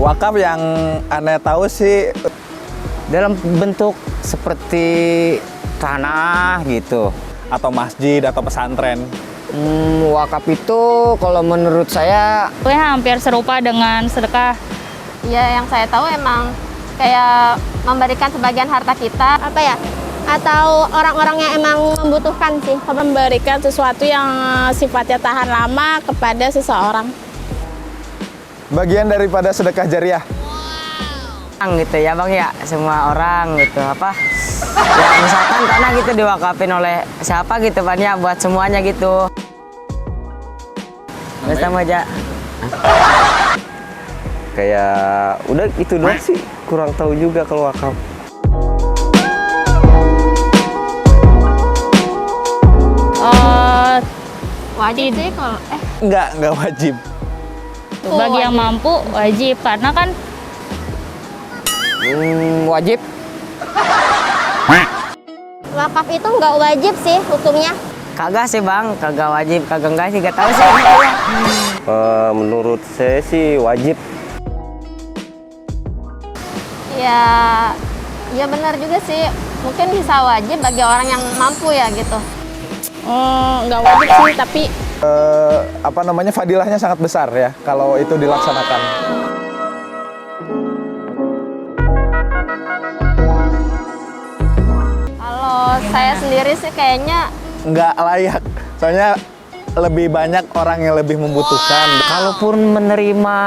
Wakaf yang Anda tahu sih Dalam bentuk seperti tanah gitu. atau masjid atau pesantren. Wakaf itu kalau menurut saya Hampir serupa dengan sedekah. Ya, yang saya tahu emang kayak memberikan sebagian harta kita. Apa ya? Atau orang-orang yang emang membutuhkan sih. Memberikan sesuatu yang sifatnya tahan lama kepada seseorang. Bagian daripada sedekah jariah. gitu ya Bang ya, semua orang gitu apa ya, misalkan tanah gitu diwakafin oleh siapa gitu Pan ya, buat semuanya gitu. Sama aja Kayak udah itu doang sih, kurang tahu juga kalau wakaf. Wajib sih kalau Enggak wajib. Bagi yang mampu wajib, karena kan wajib. Wakaf itu nggak wajib sih hukumnya. Kagak sih Bang, kagak wajib, kagak enggak sih, gak tahu sih. Menurut saya sih wajib. ya benar juga sih. Mungkin bisa wajib bagi orang yang mampu ya gitu. Nggak wajib sih, tapi Fadilahnya sangat besar ya kalau itu dilaksanakan. Kalau saya sendiri sih kayaknya Nggak layak, soalnya lebih banyak orang yang lebih membutuhkan. Kalaupun menerima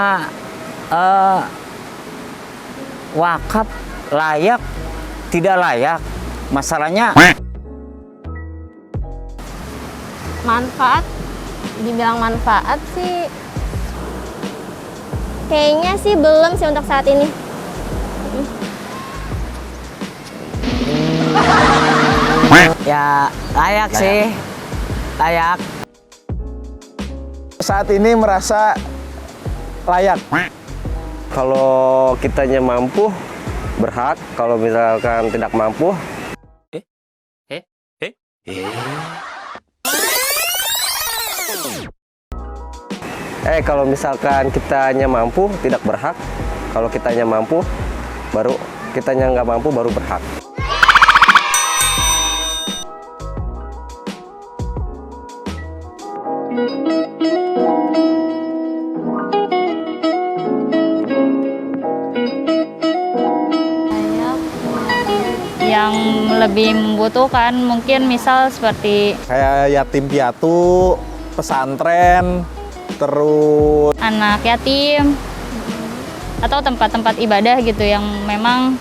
wakaf layak, tidak layak, masalahnya manfaat, dibilang manfaat sih Kayaknya sih belum sih untuk saat ini. ya layak sih, layak. Saat ini merasa layak. Kalau kitanya mampu, berhak. Kalau misalkan tidak mampu, kalau misalkan kitanya mampu, tidak berhak. Kalau kitanya mampu, kitanya nggak mampu, baru berhak. yang lebih membutuhkan mungkin misal seperti Kayak yatim piatu, pesantren, terus anak yatim atau tempat-tempat ibadah gitu yang memang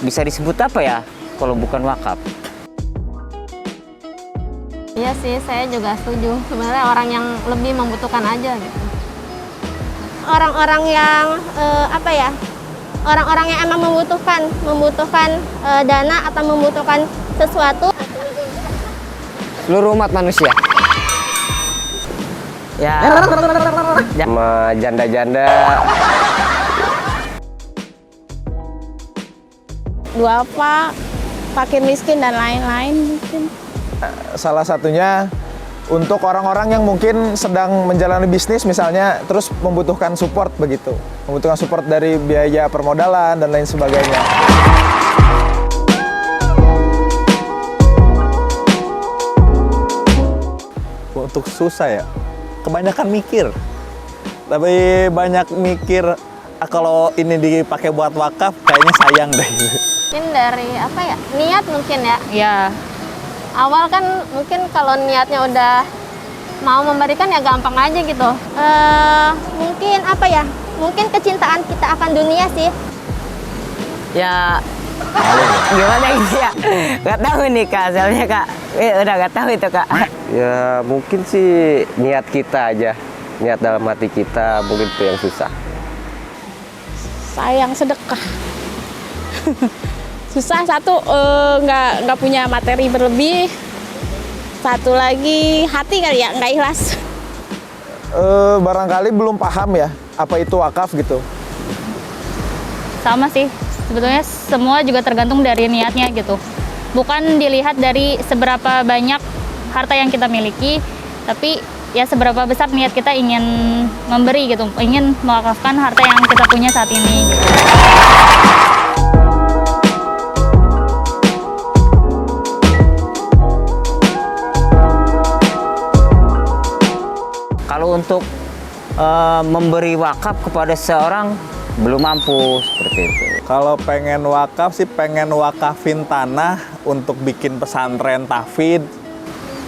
bisa disebut apa ya kalau bukan wakaf? iya sih, saya juga setuju. Sebenarnya orang yang lebih membutuhkan aja gitu. Orang-orang yang orang-orang yang emang membutuhkan dana atau membutuhkan sesuatu. Seluruh umat manusia. Ya. Sama janda-janda. duafa, fakir miskin dan lain-lain mungkin. salah satunya untuk orang-orang yang mungkin sedang menjalani bisnis misalnya, terus membutuhkan support begitu. Membutuhkan support dari biaya permodalan dan lain sebagainya. Untuk susah ya, kebanyakan mikir. Tapi banyak mikir, kalau ini dipakai buat wakaf kayaknya sayang deh. Mungkin dari niat mungkin ya. ya Awal kan mungkin kalau niatnya udah mau memberikan ya gampang aja gitu. Mungkin mungkin kecintaan kita akan dunia sih. Ya gimana ini ya? Gak tahu nih Kak, soalnya Kak udah gak tahu itu Kak. Ya mungkin sih niat kita aja. Niat dalam hati kita, mungkin itu yang susah. Sayang sedekah. Susah, satu nggak punya materi berlebih, satu lagi hati kali ya nggak ikhlas. Barangkali belum paham ya apa itu wakaf gitu. sama sih Sebetulnya semua juga tergantung dari niatnya gitu. Bukan dilihat dari seberapa banyak harta yang kita miliki, tapi ya seberapa besar niat kita ingin memberi gitu, ingin mewakafkan harta yang kita punya saat ini gitu. Kalau untuk memberi wakaf kepada seorang belum mampu seperti itu. Kalau pengen wakaf sih pengen wakafin tanah untuk bikin pesantren tahfidz.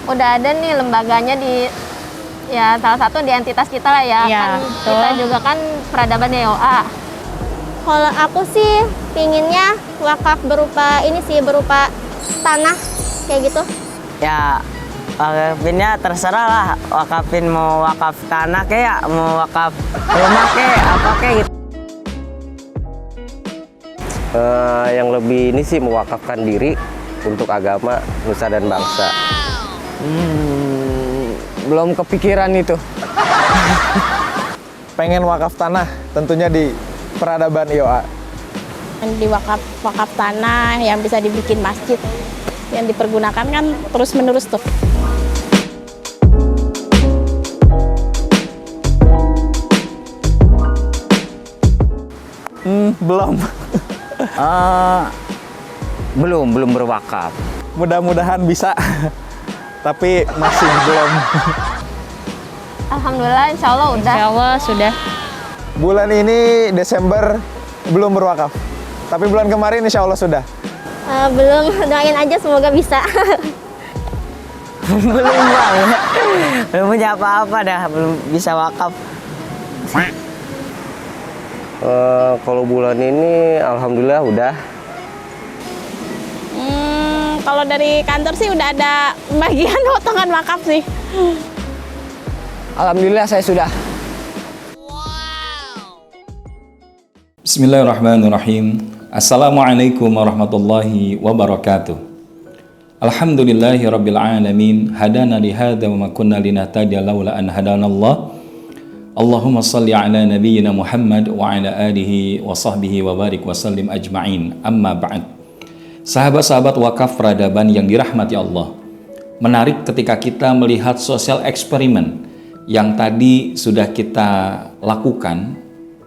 Udah ada nih lembaganya di ya salah satu di entitas kita lah ya. Iya, Kan betul. kita juga kan peradaban YOA. Kalau aku sih pinginnya wakaf berupa ini sih, berupa tanah kayak gitu. Ya wakafinnya terserah lah, wakafin mau wakaf tanah kayak mau wakaf rumah kayak apa kayak gitu. Yang lebih ini sih mewakafkan diri untuk agama, nusa dan bangsa. Belum kepikiran itu. Pengen wakaf tanah, tentunya di peradaban IOA. Di wakaf tanah yang bisa dibikin masjid, yang dipergunakan kan terus menerus tuh. Belum. Belum berwakaf. Mudah-mudahan bisa. Tapi masih belum. Alhamdulillah insya Allah udah. Insya Allah sudah. Bulan ini Desember belum berwakaf. Tapi bulan kemarin insya Allah sudah. Belum, doain aja semoga bisa. Belum bang, belum punya apa-apa dah, belum bisa wakaf. Kalau bulan ini alhamdulillah udah. Kalau dari kantor sih udah ada bagian potongan wakaf sih. Alhamdulillah saya sudah. Bismillahirrahmanirrahim. Assalamualaikum warahmatullahi wabarakatuh. Alhamdulillahi rabbil alamin. Hadana lihada wa ma kunna linahtadiya laula an hadanallah. Allahumma salli ala nabiyyina Muhammad wa ala alihi wa sahbihi wa barik wa sallim ajma'in. Amma ba'd. Sahabat-sahabat wakaf peradaban yang dirahmati Allah. Menarik ketika kita melihat sosial eksperimen yang tadi sudah kita lakukan,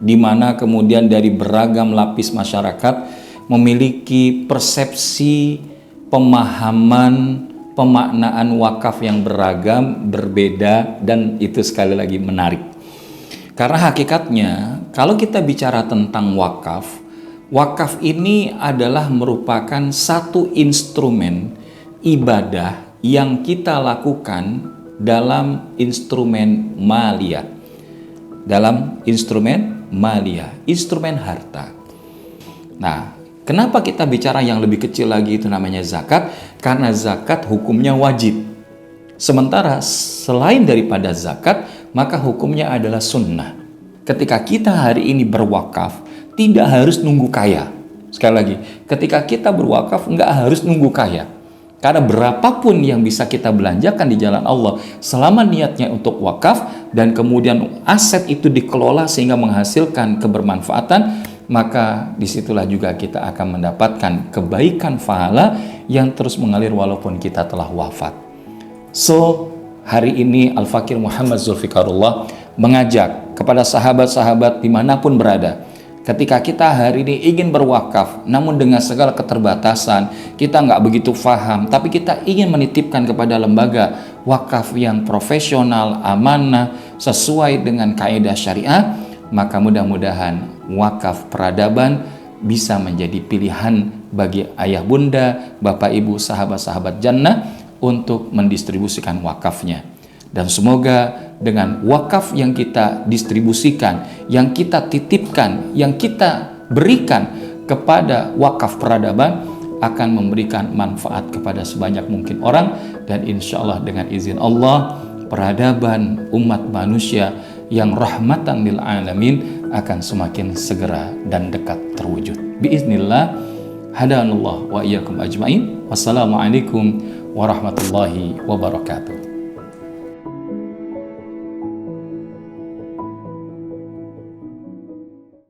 di mana kemudian dari beragam lapis masyarakat memiliki persepsi, pemahaman, pemaknaan wakaf yang beragam, berbeda, dan itu sekali lagi menarik. Karena hakikatnya kalau kita bicara tentang wakaf, wakaf ini adalah merupakan satu instrumen ibadah yang kita lakukan dalam instrumen maliyah. Dalam instrumen maliyah, instrumen harta. Nah, kenapa kita bicara yang lebih kecil lagi itu namanya zakat? Karena zakat hukumnya wajib. Sementara selain daripada zakat, maka hukumnya adalah sunnah. Ketika kita hari ini berwakaf, tidak harus nunggu kaya. Sekali lagi, ketika kita berwakaf, nggak harus nunggu kaya. Karena berapapun yang bisa kita belanjakan di jalan Allah, selama niatnya untuk wakaf, dan kemudian aset itu dikelola sehingga menghasilkan kebermanfaatan, maka disitulah juga kita akan mendapatkan kebaikan pahala yang terus mengalir walaupun kita telah wafat. So, hari ini Al-Fakir Muhammad Zulfikarullah mengajak kepada sahabat-sahabat dimanapun berada, ketika kita hari ini ingin berwakaf, namun dengan segala keterbatasan, kita nggak begitu paham, tapi kita ingin menitipkan kepada lembaga wakaf yang profesional, amanah, sesuai dengan kaidah syariah, maka mudah-mudahan wakaf peradaban bisa menjadi pilihan bagi ayah bunda, bapak ibu, sahabat-sahabat jannah untuk mendistribusikan wakafnya. Dan semoga dengan wakaf yang kita distribusikan, yang kita titipkan, yang kita berikan kepada wakaf peradaban akan memberikan manfaat kepada sebanyak mungkin orang, dan insya Allah dengan izin Allah peradaban umat manusia yang rahmatan lil alamin akan semakin segera dan dekat terwujud. Biiznillah, hadanallah wa iyyakum ajmain. Wassalamualaikum warahmatullahi wabarakatuh.